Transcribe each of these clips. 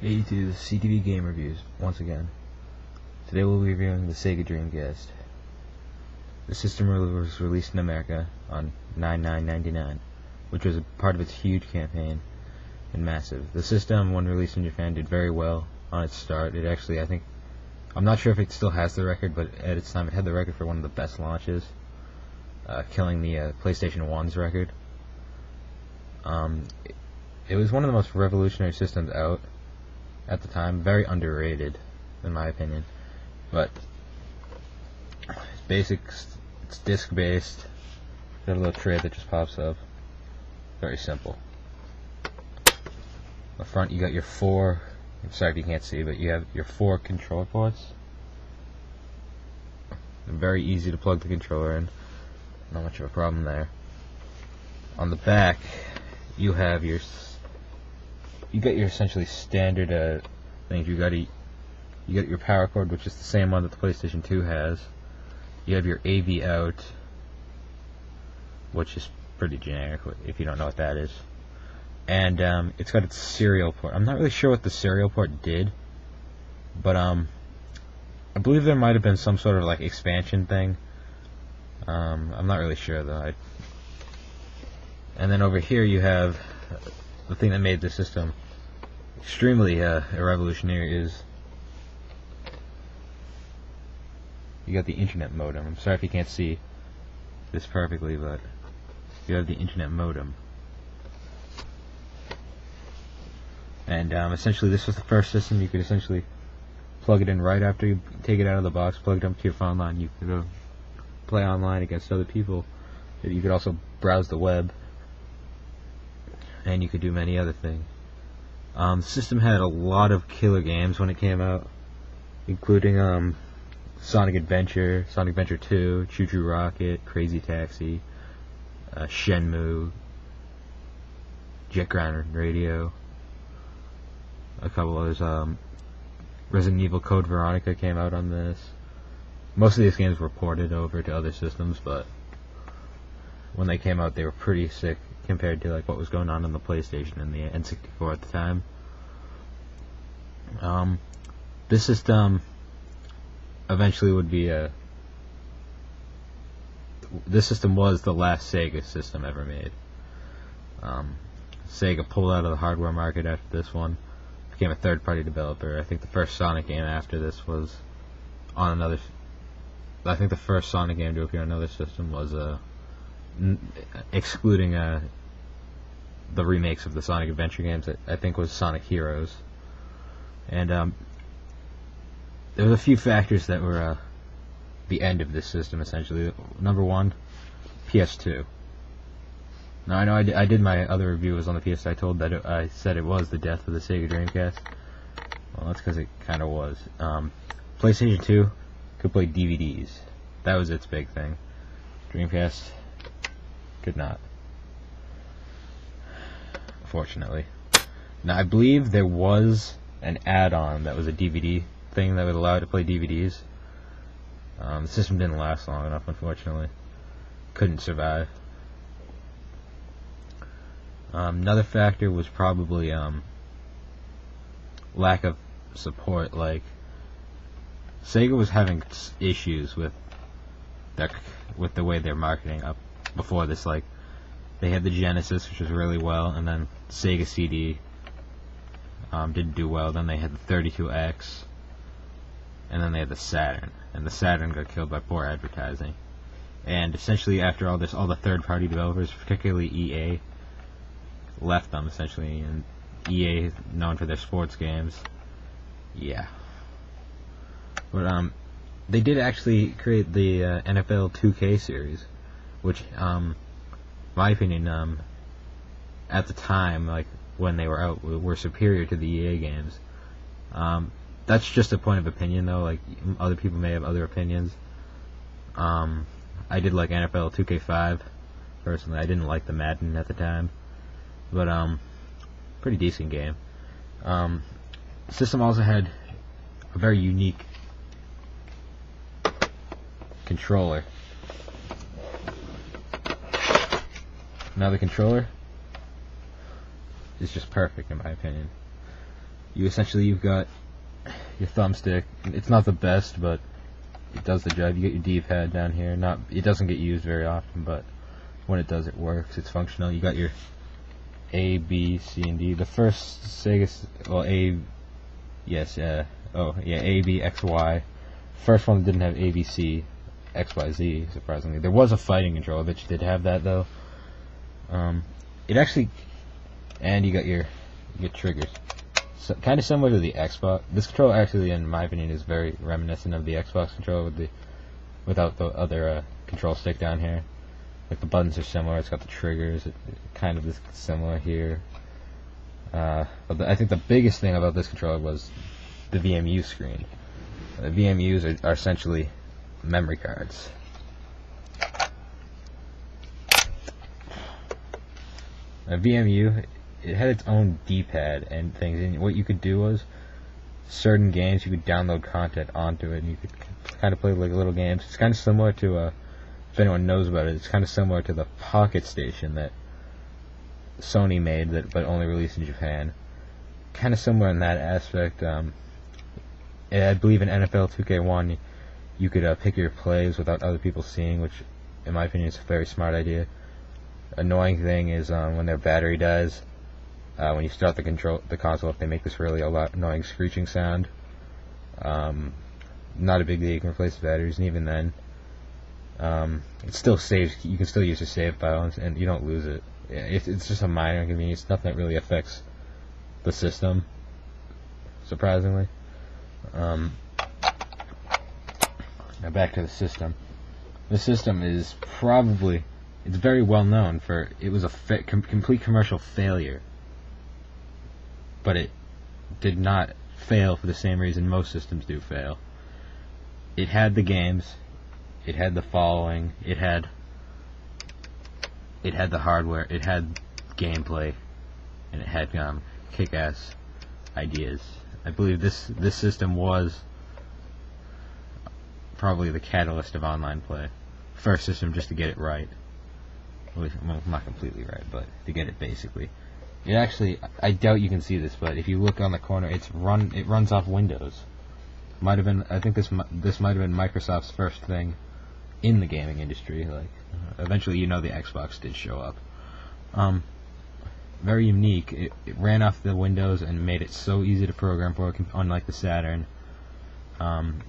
Hey to CTV Game Reviews, once again. Today we'll be reviewing the Sega Dreamcast. The system was released in America on 9/9/99, which was a part of its huge campaign and massive. The system, when released in Japan, did very well on its start. It actually, I'm not sure if it still has the record, but at its time it had the record for one of the best launches, killing the PlayStation 1's record. It was one of the most revolutionary systems out at the time, very underrated in my opinion, but it's basic, it's disc based, got a little tray that just pops up, very simple. The front you got your four, I'm sorry if you can't see, but you have your four controller ports. Very easy to plug the controller in, not much of a problem there. On the back you have your essentially standard things. You got your power cord, which is the same one that the PlayStation 2 has. You have your AV out, which is pretty generic if you don't know what that is. And it's got its serial port. I'm not really sure what the serial port did, but I believe there might have been some sort of like expansion thing. I'm not really sure though. And then over here you have the thing that made the system extremely revolutionary is you got the internet modem. I'm sorry if you can't see this perfectly, but you have the internet modem. And essentially this was the first system you could essentially plug it in right after you take it out of the box, plug it up to your phone line. You could play online against other people. You could also browse the web, and you could do many other things. The system had a lot of killer games when it came out, including Sonic Adventure, Sonic Adventure 2, Choo Choo Rocket, Crazy Taxi, Shenmue, Jet Ground Radio, a couple others. Resident Evil Code Veronica came out on this. Most of these games were ported over to other systems, but when they came out they were pretty sick compared to like what was going on the PlayStation and the N64 at the time. This system eventually would be this system was the last Sega system ever made. Sega pulled out of the hardware market after this one, became a third-party developer. I think the first Sonic game after this was on another. I think the first Sonic game to appear on another system was excluding the remakes of the Sonic Adventure games, I think was Sonic Heroes. And there was a few factors that were the end of this system essentially. Number one, PS2. Now I know I did my other review was on the PS. I said it was the death of the Sega Dreamcast. Well, that's because it kind of was. PlayStation 2 could play DVDs. That was its big thing. Dreamcast could not, fortunately. Now I believe there was an add-on that was a DVD thing that would allow it to play DVDs. The system didn't last long enough, unfortunately. Couldn't survive. Another factor was probably lack of support. Like Sega was having issues with the way they're marketing up before this. Like they had the Genesis, which was really well, and then Sega CD didn't do well. Then they had the 32X, and then they had the Saturn, and the Saturn got killed by poor advertising. And essentially after all this, all the third-party developers, particularly EA, left them essentially, and EA, known for their sports games, yeah. But they did actually create the NFL 2K series, which, my opinion, at the time, like when they were out, were superior to the EA games. That's just a point of opinion, though. Like other people may have other opinions. I did like NFL 2K5 personally. I didn't like the Madden at the time, but pretty decent game. The system also had a very unique controller. Now the controller is just perfect in my opinion. you've got your thumbstick. It's not the best, but it does the job. You get your D-pad down here. It doesn't get used very often, but when it does, it works. It's functional. You got your A, B, C, and D. The first Sega, well, A, yes, A, B, X, Y. First one didn't have A, B, C, X, Y, Z. Surprisingly, there was a fighting controller that did have that though. It actually, and you got your triggers. So, kind of similar to the Xbox. This controller actually, in my opinion, is very reminiscent of the Xbox controller without the other control stick down here. Like the buttons are similar. It's got the triggers. It kind of is similar here. But I think the biggest thing about this controller was the VMU screen. The VMUs are essentially memory cards. A VMU, it had its own D-pad and things, and what you could do was, certain games you could download content onto it, and you could kind of play like little games. It's kind of similar to, if anyone knows about it, it's kind of similar to the Pocket Station that Sony made, but only released in Japan. Kind of similar in that aspect. I believe in NFL 2K1, you could pick your plays without other people seeing, which, in my opinion, is a very smart idea. Annoying thing is when their battery dies. When you start the console up, they make this really annoying screeching sound. Not a big deal. You can replace the batteries, and even then, it still saves. You can still use your save file, and you don't lose it. It's just a minor inconvenience. Nothing that really affects the system, surprisingly. Now back to the system. The system is probably, it's very well known for, it was a complete commercial failure, but it did not fail for the same reason most systems do fail. It had the games, it had the following, it had the hardware, it had gameplay, and it had kick-ass ideas. I believe this system was probably the catalyst of online play. First system just to get it right. Well, not completely right, but to get it basically. It actually, I doubt you can see this, but if you look on the corner, it runs off Windows. Might have been, I think this might have been Microsoft's first thing in the gaming industry. Like, eventually, the Xbox did show up. Very unique. It ran off the Windows and made it so easy to program for, unlike the Saturn.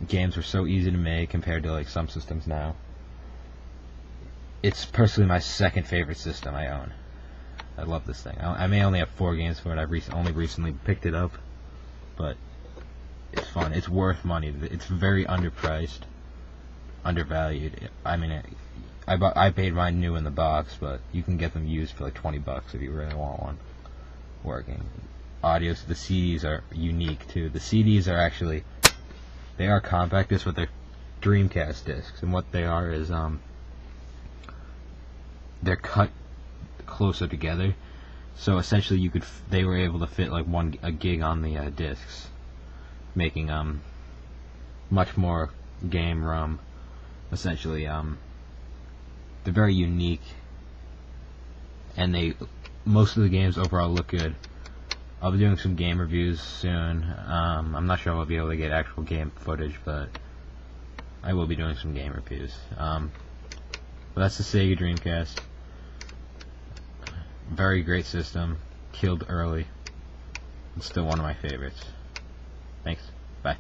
Games were so easy to make compared to like some systems now. It's personally my second favorite system I own. I love this thing. I may only have 4 games for it. I've only recently picked it up, but it's fun. It's worth money. It's very underpriced, undervalued. I mean, I paid mine new in the box, but you can get them used for like $20 if you really want one working. Audios, the CDs are unique too. The CDs are actually, they are compact discs, but they're Dreamcast discs, and what they are is they're cut closer together, so essentially they were able to fit like a gig on the discs, making much more game room. Essentially, they're very unique, and most of the games overall look good. I'll be doing some game reviews soon. I'm not sure I'll be able to get actual game footage, but I will be doing some game reviews. But that's the Sega Dreamcast. Very great system. Killed early. It's still one of my favorites. Thanks. Bye.